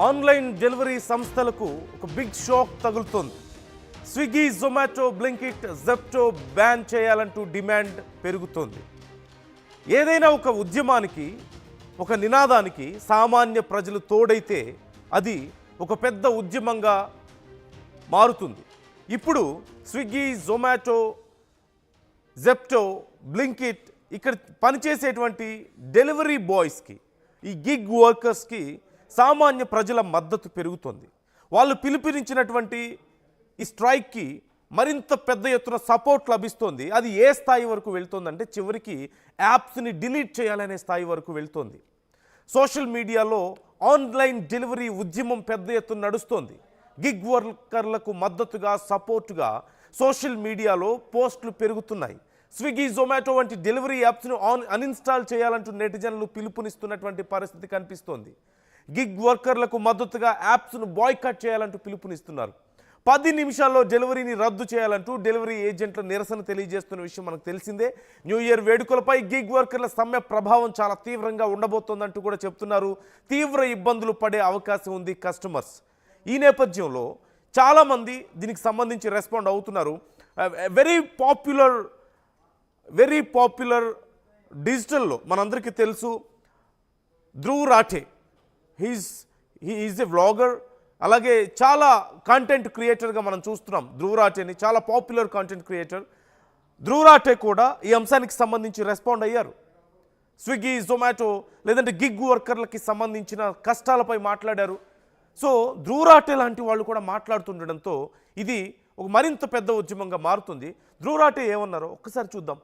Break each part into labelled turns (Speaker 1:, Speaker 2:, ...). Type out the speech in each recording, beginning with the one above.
Speaker 1: Online delivery సంస్థలకు ఒక big shock తగులుతోంది. స్విగ్గీ, జొమాటో, బ్లింకిట్, జెప్టో బ్యాన్ చేయాలంటూ డిమాండ్ పెరుగుతోంది. ఏదైనా ఒక ఉద్యమానికి, ఒక నినాదానికి సామాన్య ప్రజలు తోడైతే అది ఒక పెద్ద ఉద్యమంగా మారుతుంది. ఇప్పుడు స్విగ్గీ, జొమాటో, జెప్టో, బ్లింకిట్ ఇక్కడ పనిచేసేటువంటి డెలివరీ బాయ్స్కి, ఈ గిగ్ వర్కర్స్కి సామాన్య ప్రజల మద్దతు పెరుగుతుంది. వాళ్ళు పిలుపునిచ్చినటువంటి ఈ స్ట్రైక్కి మరింత పెద్ద ఎత్తున సపోర్ట్ లభిస్తోంది. అది ఏ స్థాయి వరకు వెళ్తోందంటే చివరికి యాప్స్ని డిలీట్ చేయాలనే స్థాయి వరకు వెళ్తోంది. సోషల్ మీడియాలో ఆన్లైన్ డెలివరీ ఉద్యమం పెద్ద ఎత్తున నడుస్తోంది. గిగ్ వర్కర్లకు మద్దతుగా, సపోర్టుగా సోషల్ మీడియాలో పోస్టులు పెరుగుతున్నాయి. స్విగ్గీ, జొమాటో వంటి డెలివరీ యాప్స్ను అన్ఇన్స్టాల్ చేయాలంటూ నెటిజన్లు పిలుపునిస్తున్నటువంటి పరిస్థితి కనిపిస్తోంది. గిగ్ వర్కర్లకు మద్దతుగా యాప్స్ను బాయ్కాట్ చేయాలంటూ పిలుపునిస్తున్నారు. 10 నిమిషాల్లో డెలివరీని రద్దు చేయాలంటూ డెలివరీ ఏజెంట్ల నిరసన తెలియజేస్తున్న విషయం మనకు తెలిసిందే. న్యూ ఇయర్ వేడుకలపై గిగ్ వర్కర్ల సమ్మె ప్రభావం చాలా తీవ్రంగా ఉండబోతోందంటూ కూడా చెప్తున్నారు. తీవ్ర ఇబ్బందులు పడే అవకాశం ఉంది కస్టమర్స్. ఈ నేపథ్యంలో చాలామంది దీనికి సంబంధించి రెస్పాండ్ అవుతున్నారు. వెరీ పాపులర్ డిజిటల్లో మనందరికీ తెలుసు Dhruv Rathee. He is a vlogger. అలాగే చాలా కాంటెంట్ క్రియేటర్గా మనం చూస్తున్నాం ధ్రువ్ రాఠేని, చాలా popular content creator. Dhruv Rathee కూడా ఈ అంశానికి సంబంధించి రెస్పాండ్ అయ్యారు. స్విగ్గీ, జొమాటో లేదంటే గిగ్ వర్కర్లకి సంబంధించిన కష్టాలపై మాట్లాడారు. సో ధ్రువ్ రాఠే లాంటి వాళ్ళు కూడా మాట్లాడుతుండడంతో ఇది ఒక మరింత పెద్ద ఉద్యమంగా మారుతుంది. ధ్రువ్ రాఠే ఏమన్నారో ఒక్కసారి చూద్దాం.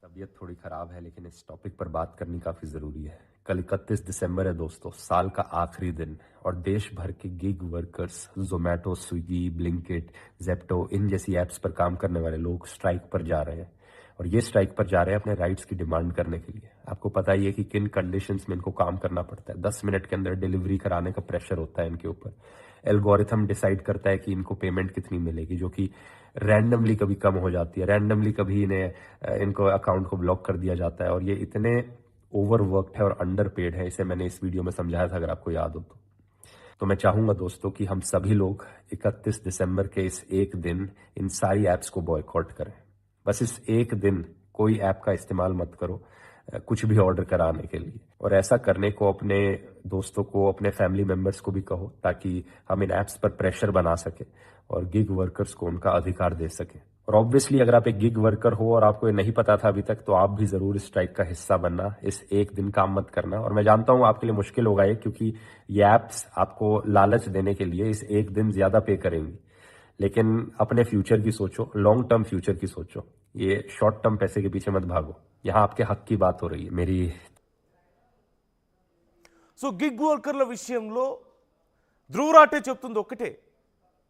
Speaker 2: तबीयत थोड़ी खराब है, लेकिन इस टॉपिक पर बात करनी काफी जरूरी है। कल 31 दिसंबर है दोस्तों, साल का आखिरी दिन, और देश भर के गिग वर्कर्स, जोमैटो, स्विगी, ब्लिंकिट, जेप्टो इन जैसी एप्स पर काम करने वाले लोग स्ट्राइक पर जा रहे हैं। और ये स्ट्राइक पर जा रहे हैं अपने राइट्स की डिमांड करने के लिए। आपको पता ही है कि किन कंडीशंस में इनको काम करना पड़ता है। 10 मिनट के अंदर डिलीवरी कराने का प्रेशर होता है इनके ऊपर। एल्गोरिथम डिसाइड करता है कि इनको पेमेंट कितनी मिलेगी, जो कि रैंडमली कभी कम हो जाती है, रैंडमली कभी इनको अकाउंट को ब्लॉक कर दिया जाता है। और ये इतने ओवरवर्कड है और अंडरपेड है, इसे मैंने इस वीडियो में समझाया था, अगर आपको याद हो तो मैं चाहूंगा दोस्तों कि हम सभी लोग 31 दिसंबर के इस एक दिन इन सारी ऐप्स को बॉयकॉट करें। बस इस एक दिन कोई ऐप का इस्तेमाल मत करो कुछ भी ऑर्डर कराने के लिए। और ऐसा करने को अपने दोस्तों को, अपने फैमिली मेंबर्स को भी कहो, ताकि हम इन ऐप्स पर प्रेशर बना सके और गिग वर्कर्स को उनका अधिकार दे सके। और ऑब्वियसली अगर आप एक गिग वर्कर हो और आपको ये नहीं पता था अभी तक, तो आप भी जरूर इस स्ट्राइक का हिस्सा बनना। इस एक दिन काम मत करना। और मैं जानता हूं आपके लिए मुश्किल होगा ये, क्योंकि ये ऐप्स आपको लालच देने के लिए इस एक दिन ज्यादा पे करेंगी, लेकिन अपने फ्यूचर की सोचो, लॉन्ग टर्म फ्यूचर की सोचो। ये शॉर्ट टर्म पैसे के पीछे मत भागो। यहाँ आपके हक की बात हो रही है मेरी।
Speaker 1: సో గిగ్ వర్కర్ల విషయంలో ధ్రువ్ రాఠే చెప్తుంది ఒక్కటే,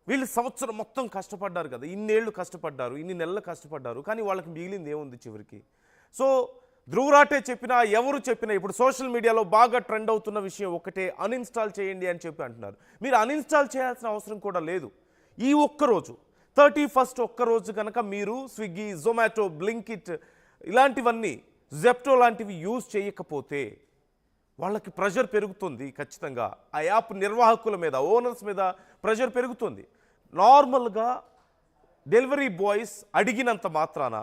Speaker 1: వీళ్ళు సంవత్సరం మొత్తం కష్టపడ్డారు కదా, ఇన్నేళ్ళు కష్టపడ్డారు, ఇన్ని నెలలు కష్టపడ్డారు, కానీ వాళ్ళకి మిగిలింది ఏముంది చివరికి. సో ధ్రువ్ రాఠే చెప్పినా, ఎవరు చెప్పినా, ఇప్పుడు సోషల్ మీడియాలో బాగా ట్రెండ్ అవుతున్న విషయం ఒకటే, అన్ఇన్స్టాల్ చేయండి అని చెప్పి అంటున్నారు. మీరు అన్ఇన్స్టాల్ చేయాల్సిన అవసరం కూడా లేదు. ఈ ఒక్కరోజు 31st ఒక్కరోజు కనుక మీరు స్విగ్గీ, జొమాటో, బ్లింకిట్ ఇలాంటివన్నీ, జెప్టో లాంటివి యూజ్ చేయకపోతే వాళ్ళకి ప్రెషర్ పెరుగుతుంది. ఖచ్చితంగా ఆ యాప్ నిర్వాహకుల మీద, ఓనర్స్ మీద ప్రెషర్ పెరుగుతుంది. నార్మల్గా డెలివరీ బాయ్స్ అడిగినంత మాత్రాన,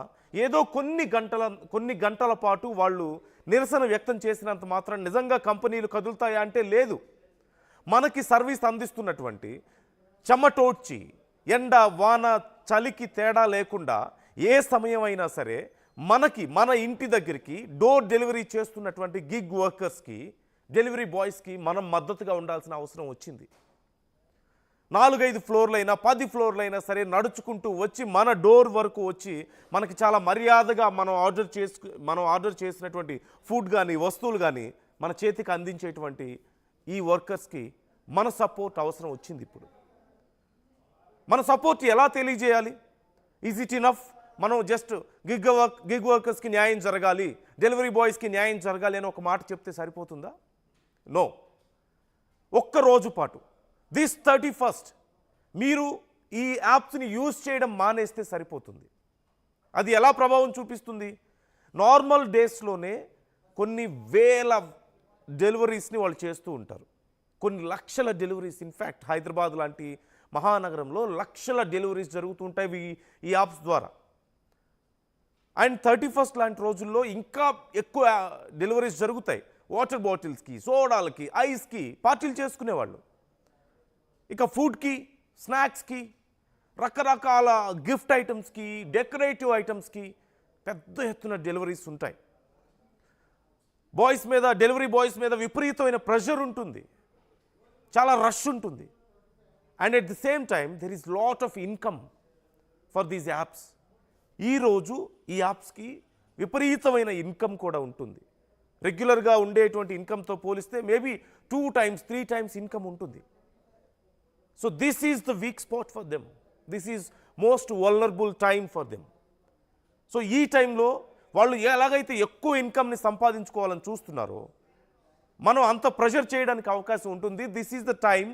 Speaker 1: ఏదో కొన్ని గంటల పాటు వాళ్ళు నిరసన వ్యక్తం చేసినంత మాత్రాన నిజంగా కంపెనీలు కదులుతాయా అంటే లేదు. మనకి సర్వీస్ అందిస్తున్నటువంటి చెమటోడ్చి, ఎండ, వాన, చలికి తేడా లేకుండా ఏ సమయం అయినా సరే మన ఇంటి దగ్గరికి డోర్ డెలివరీ చేస్తున్నటువంటి గిగ్ వర్కర్స్కి, డెలివరీ బాయ్స్కి మనం మద్దతుగా ఉండాల్సిన అవసరం వచ్చింది. 4-5 ఫ్లోర్లైనా 10 ఫ్లోర్లైనా సరే నడుచుకుంటూ వచ్చి మన డోర్ వరకు వచ్చి మనకి చాలా మర్యాదగా మనం ఆర్డర్ చేసినటువంటి ఫుడ్ కానీ, వస్తువులు కానీ మన చేతికి అందించేటువంటి ఈ వర్కర్స్కి మన సపోర్ట్ అవసరం వచ్చింది. ఇప్పుడు మన సపోర్ట్ ఎలా తెలియజేయాలి? Is it enough? మనం జస్ట్ గిగ్ వర్కర్స్కి న్యాయం జరగాలి, డెలివరీ బాయ్స్కి న్యాయం జరగాలి అని ఒక మాట చెప్తే సరిపోతుందా? నో. ఒక్కరోజు పాటు దిస్ 31st మీరు ఈ యాప్స్ని యూజ్ చేయడం మానేస్తే సరిపోతుంది. అది ఎలా ప్రభావం చూపిస్తుంది? నార్మల్ డేస్లోనే కొన్ని వేల డెలివరీస్ని వాళ్ళు చేస్తూ ఉంటారు. కొన్ని లక్షల డెలివరీస్, ఇన్ఫ్యాక్ట్ హైదరాబాద్ లాంటి మహానగరంలో లక్షల డెలివరీస్ జరుగుతుంటాయి ఈ యాప్స్ ద్వారా. అండ్ 31st లాంటి రోజుల్లో ఇంకా ఎక్కువ డెలివరీస్ జరుగుతాయి. వాటర్ బాటిల్స్కి, సోడాలకి, ఐస్కి పార్టీలు చేసుకునేవాళ్ళు. ఇక ఫుడ్కి, స్నాక్స్కి, రకరకాల గిఫ్ట్ ఐటమ్స్కి, డెకరేటివ్ ఐటమ్స్కి పెద్ద ఎత్తున డెలివరీస్ ఉంటాయి. డెలివరీ బాయ్స్ మీద విపరీతమైన ప్రెషర్ ఉంటుంది, చాలా రష్ ఉంటుంది. And at the same time there is lot of income for these apps. ఈరోజు ఈ యాప్స్కి విపరీతమైన ఇన్కమ్ కూడా ఉంటుంది. రెగ్యులర్గా ఉండేటువంటి ఇన్కమ్తో పోలిస్తే మేబీ 2 times 3 times ఇన్కమ్ ఉంటుంది. So this is the week spot for them. This is most vulnerable time for them. So ఈ టైంలో వాళ్ళు ఎలాగైతే ఎక్కువ ఇన్కమ్ని సంపాదించుకోవాలని చూస్తున్నారో మనం అంత ప్రెషర్ చేయడానికి అవకాశం ఉంటుంది. This is the time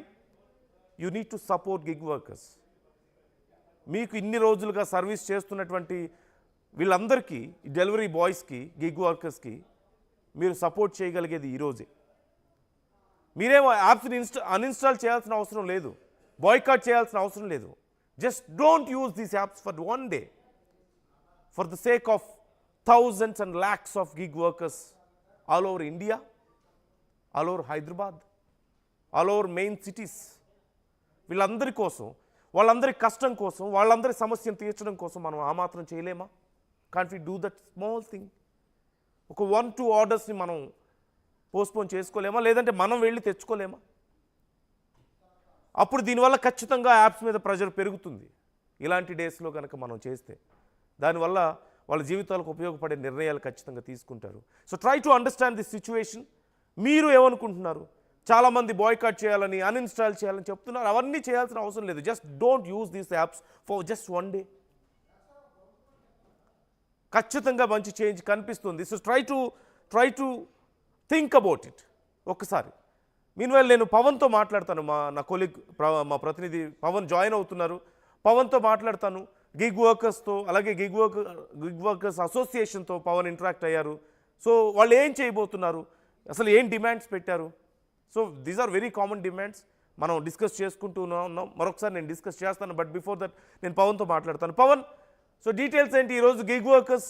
Speaker 1: you need to support gig workers. మీకు ఇన్ని రోజులుగా సర్వీస్ చేస్తున్నటువంటి వీళ్ళందరికీ, డెలివరీ బాయ్స్కి, గిగ్ వర్కర్స్కి మీరు సపోర్ట్ చేయగలిగేది ఈరోజే. మీరేమో యాప్స్ని అన్ఇన్స్టాల్ చేయాల్సిన అవసరం లేదు, బాయ్కాట్ చేయాల్సిన అవసరం లేదు. Just don't use these apps for one day for the sake of thousands and lakhs of gig workers all over India, all over Hyderabad, all over main cities. వీళ్ళందరి కోసం, వాళ్ళందరి కష్టం కోసం, వాళ్ళందరి సమస్యను తీర్చడం కోసం మనం ఆ మాత్రం చేయలేమా? Can't we do that small thing? ఒక 1-2 ఆర్డర్స్ని మనం పోస్ట్పోన్ చేసుకోలేమా? లేదంటే మనం వెళ్ళి తెచ్చుకోలేమా? అప్పుడు దీనివల్ల ఖచ్చితంగా యాప్స్ మీద ప్రెషర్ పెరుగుతుంది. ఇలాంటి డేస్లో కనుక మనం చేస్తే దానివల్ల వాళ్ళ జీవితాలకు ఉపయోగపడే నిర్ణయాలు ఖచ్చితంగా తీసుకుంటారు. So try to understand this situation. మీరు ఏమనుకుంటున్నారు? చాలామంది బాయ్కాట్ చేయాలని, అన్ఇన్స్టాల్ చేయాలని చెప్తున్నారు. అవన్నీ చేయాల్సిన అవసరం లేదు. Just don't use these apps for just one day. ఖచ్చితంగా మంచి చేంజ్ కనిపిస్తుంది. So try to think about it ఒక్కసారి. మీన్వైల్ నేను పవన్తో మాట్లాడతాను. నా కొలీగ్, మా ప్రతినిధి పవన్ జాయిన్ అవుతున్నారు. పవన్తో మాట్లాడతాను. గిగ్ వర్కర్స్తో, అలాగే గిగ్ వర్కర్స్ అసోసియేషన్తో పవన్ ఇంటరాక్ట్ అయ్యారు. సో వాళ్ళు ఏం చేయబోతున్నారు, అసలు ఏం డిమాండ్స్ పెట్టారు? So these are very common demands. మనం డిస్కస్ చేసుకుంటూ ఉన్నాం. మరొకసారి నేను డిస్కస్ చేస్తాను. బట్ బిఫోర్ దట్ నేను పవన్తో మాట్లాడతాను. పవన్, సో డీటెయిల్స్ ఏంటి? ఈరోజు గిగ్ వర్కర్స్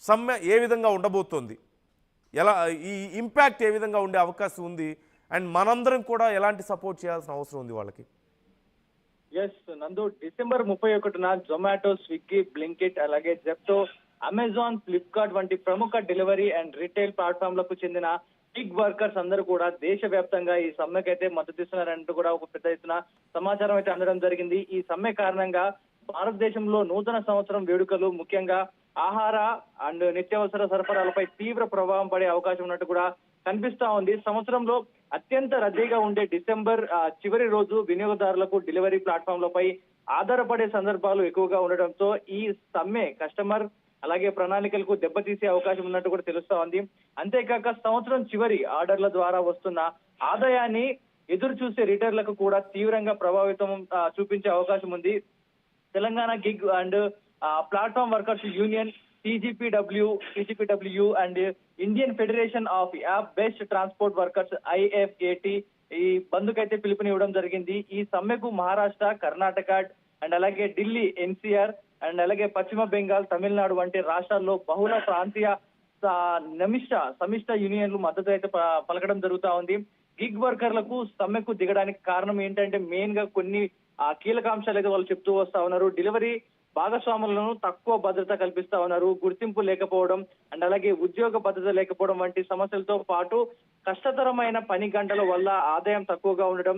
Speaker 1: సమ్మె ఏ విధంగా ఉండబోతోంది, ఎలా ఈ ఇంపాక్ట్ ఏ విధంగా ఉండే అవకాశం ఉంది, అండ్ మనందరం కూడా ఎలాంటి సపోర్ట్ చేయాల్సిన అవసరం ఉంది వాళ్ళకి?
Speaker 3: ఎస్ నందు, డిసెంబర్ 31న జొమాటో, స్విగ్గీ, బ్లింకిట్, అలాగే జెప్టో, అమెజాన్, ఫ్లిప్కార్ట్ వంటి ప్రముఖ డెలివరీ అండ్ రిటైల్ ప్లాట్ఫామ్లకు చెందిన గిగ్ వర్కర్స్ అందరూ కూడా దేశవ్యాప్తంగా ఈ సమ్మెకైతే మద్దతు ఇస్తున్నారంటూ కూడా ఒక పెద్ద ఎత్తున సమాచారం అయితే అందడం జరిగింది. ఈ సమ్మె కారణంగా భారతదేశంలో నూతన సంవత్సరం వేడుకలు, ముఖ్యంగా ఆహార అండ్ నిత్యావసర సరఫరాలపై తీవ్ర ప్రభావం పడే అవకాశం ఉన్నట్టు కూడా కనిపిస్తా ఉంది. సంవత్సరంలో అత్యంత రద్దీగా ఉండే డిసెంబర్ చివరి రోజు వినియోగదారులకు డెలివరీ ప్లాట్ఫామ్లపై ఆధారపడే సందర్భాలు ఎక్కువగా ఉండడంతో ఈ సమ్మె కస్టమర్ అలాగే ప్రణాళికలకు దెబ్బతీసే అవకాశం ఉన్నట్టు కూడా తెలుస్తా ఉంది. అంతేకాక సంవత్సరం చివరి ఆర్డర్ల ద్వారా వస్తున్న ఆదాయాన్ని ఎదురు చూసే రిటైలర్లకు కూడా తీవ్రంగా ప్రభావితం చూపించే అవకాశం ఉంది. Telangana gig and platform workers union, TGPW and Indian federation of app based transport workers IFAT ఈ బంద్కైతే పిలుపునివ్వడం జరిగింది. ఈ సమ్మెకు మహారాష్ట్ర, కర్ణాటక అండ్ అలాగే ఢిల్లీ, NCR అండ్ అలాగే పశ్చిమ బెంగాల్, తమిళనాడు వంటి రాష్ట్రాల్లో బహుళ ప్రాంతీయ సమిష్ట యూనియన్లు మద్దతు అయితే పలకడం జరుగుతా ఉంది. గిగ్ వర్కర్లకు సమ్మెకు దిగడానికి కారణం ఏంటంటే మెయిన్ గా కొన్ని కీలక అంశాలు అయితే వాళ్ళు చెప్తూ వస్తా ఉన్నారు. డెలివరీ భాగస్వాములను తక్కువ భద్రత కల్పిస్తా ఉన్నారు, గుర్తింపు లేకపోవడం అండ్ అలాగే ఉద్యోగ భద్రత లేకపోవడం వంటి సమస్యలతో పాటు కష్టతరమైన పని గంటల వల్ల ఆదాయం తక్కువగా ఉండడం,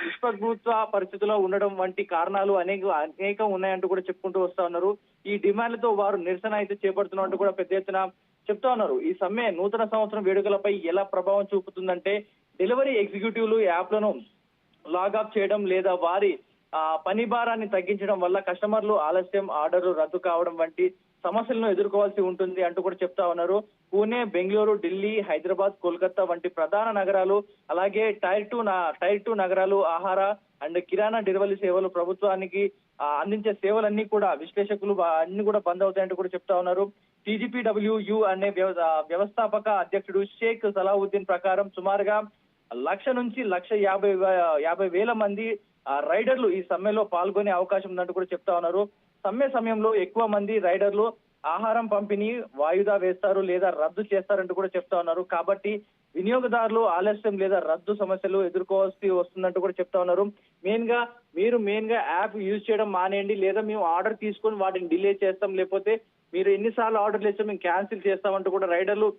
Speaker 3: విశ్వభూత్వ పరిస్థితుల్లో ఉండడం వంటి కారణాలు అనేకం ఉన్నాయంటూ కూడా చెప్పుకుంటూ వస్తా ఉన్నారు. ఈ డిమాండ్లతో వారు నిరసన అయితే చేపడుతున్నట్టు కూడా పెద్ద ఎత్తున చెప్తా ఉన్నారు. ఈ సమ్మె నూతన సంవత్సరం వేడుకలపై ఎలా ప్రభావం చూపుతుందంటే డెలివరీ ఎగ్జిక్యూటివ్లు యాప్లను లాగప్ చేయడం లేదా వారి పని భారాన్ని తగ్గించడం వల్ల కస్టమర్లు ఆలస్యం, ఆర్డర్లు రద్దు కావడం వంటి సమస్యలను ఎదుర్కోవాల్సి ఉంటుంది అంటూ కూడా చెప్తా ఉన్నారు. పూణే, బెంగళూరు, ఢిల్లీ, హైదరాబాద్, కోల్కతా వంటి ప్రధాన నగరాలు అలాగే టైర్ టూ నగరాలు ఆహార అండ్ కిరాణా డెలివరీ సేవలు ప్రభుత్వానికి అందించే సేవలన్నీ కూడా విశ్లేషకులు అన్ని కూడా బంద్ అవుతాయంటూ కూడా చెప్తా ఉన్నారు. TGPWU అనే వ్యవస్థాపక అధ్యక్షుడు షేక్ సలావుద్దీన్ ప్రకారం సుమారుగా 1,00,000 నుంచి 1,50,000 మంది రైడర్లు ఈ సమ్మెలో పాల్గొనే అవకాశం ఉందంటూ కూడా చెప్తా ఉన్నారు. సమ్మె సమయంలో ఎక్కువ మంది రైడర్లు ఆహారం పంపిణీ వాయిదా వేస్తారు లేదా రద్దు చేస్తారంటూ కూడా చెప్తా ఉన్నారు. కాబట్టి వినియోగదారులు ఆలస్యం లేదా రద్దు సమస్యలు ఎదుర్కోవాల్సి వస్తుందంటూ కూడా చెప్తా ఉన్నారు. మీరు మెయిన్ గా యాప్ యూజ్ చేయడం మానేయండి, లేదా మేము ఆర్డర్ తీసుకొని వాటిని డిలే చేస్తాం, లేకపోతే మీరు ఎన్నిసార్లు ఆర్డర్లు ఇస్తాం మేము క్యాన్సిల్ చేస్తామంటూ కూడా రైడర్లు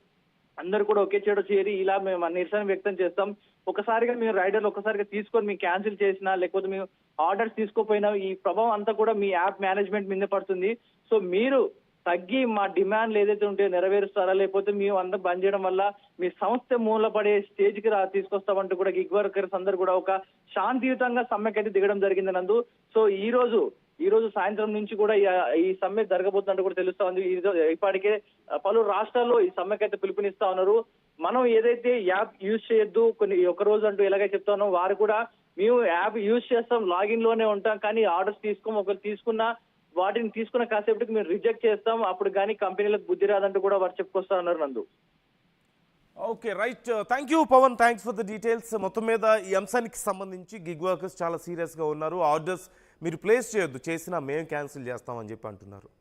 Speaker 3: అందరూ కూడా ఒకే చోట చేరి ఇలా మేము నిరసన వ్యక్తం చేస్తాం. ఒకసారిగా మీరు రైడర్లు ఒకసారిగా తీసుకొని మీకు క్యాన్సిల్ చేసినా, లేకపోతే మేము ఆర్డర్స్ తీసుకోపోయినా ఈ ప్రభావం అంతా కూడా మీ యాప్ మేనేజ్మెంట్ మీద పడుతుంది. సో మీరు తగ్గి మా డిమాండ్లు ఏదైతే ఉంటే నెరవేరుస్తారా, లేకపోతే మేము అంతా బంద్ చేయడం వల్ల మీ సంస్థ మూలపడే స్టేజ్ కి తీసుకొస్తామంటూ కూడా గిగ్ వర్కర్స్ అందరూ కూడా ఒక శాంతియుతంగా సమ్మెకైతే దిగడం జరిగింది నందు. సో ఈ రోజు సాయంత్రం నుంచి కూడా ఈ సమ్మె జరగబోతున్నట్టు కూడా తెలుస్తా ఉంది. ఇప్పటికే పలు రాష్ట్రాల్లో ఈ సమ్మెకైతే పిలుపునిస్తా ఉన్నారు. మనం ఏదైతే యాప్ యూజ్ చేయొద్దు ఒక రోజు అంటూ ఎలాగైతే చెప్తా ఉన్నాం, వారు కూడా మేము యాప్ యూజ్ చేస్తాం, లాగిన్ లోనే ఉంటాం, కానీ ఆర్డర్స్ ఒకరు వాటిని తీసుకున్న కాసేపటికి మేము రిజెక్ట్ చేస్తాం, అప్పుడు కానీ కంపెనీలకు బుద్ధి రాదంటూ కూడా వారు చెప్పుకొస్తా ఉన్నారు Nandu.
Speaker 1: Okay, right. Thank you Pavan, thanks for the details. మొత్తం మీద ఈ అంశానికి సంబంధించి గిగ్ వర్కర్స్ చాలా సీరియస్గా ఉన్నారు. ఆర్డర్స్ మీరు ప్లేస్ చేయొద్దు, చేసినా మేము క్యాన్సిల్ చేస్తామని చెప్పి అంటున్నారు.